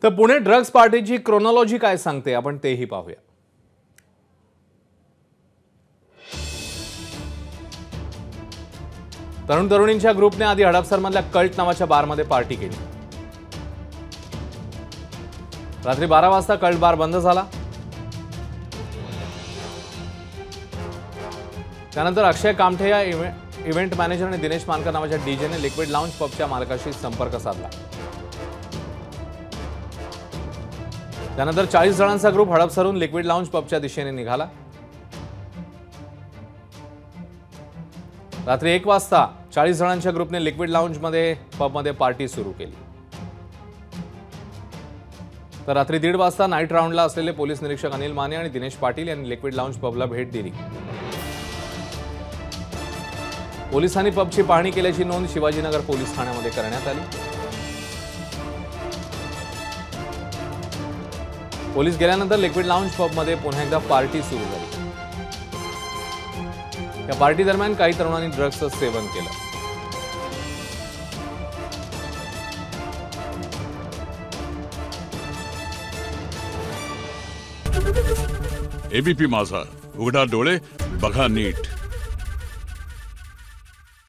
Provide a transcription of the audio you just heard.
तर पुणे ड्रग्स पार्टीची क्रोनॉलॉजी काय सांगते आपण तेही पाहूया। तरुण तरुणींच्या ग्रुपने आधी हडपसरमधल्या कल्ट नावाच्या बारमध्ये पार्टी केली। रात्री 12 वाजता कल्ट बार बंद झाला। त्यानंतर अक्षय कामठे या इव्हेंट मॅनेजर आणि दिनेश मानकर नावाच्या डीजेने लिक्विड लाउंज पबच्या मालकाशी संपर्क साधला। त्यानंतर 40 जणांचा ग्रुप हडपसरहून लिक्विड लाउंज पबच्या दिशेने निघाला। रात्री 1 वाजता 40 जणांच्या ग्रुपने लिक्विड लाउंज पबमध्ये पार्टी सुरू केली। तर रात्री 1:30 वाजता नाईट राऊंडला असलेले पोलीस निरीक्षक अनिल माने आणि दिनेश पाटील यांनी लिक्विड लाउंज पबला भेट दिली। पोलिसांनी पबची पाहणी केल्याची नोंद शिवाजीनगर पोलीस ठाण्यामध्ये करण्यात आली। पोलीस गेल्यानंतर लिक्विड लाउंज पबमध्ये पुन्हा एकदा पार्टी सुरू झाली। या पार्टी दरम्यान काही तरुणांनी ड्रग्सचं सेवन केलं। एबीपी माझा, उघडा डोळे बघा नीट।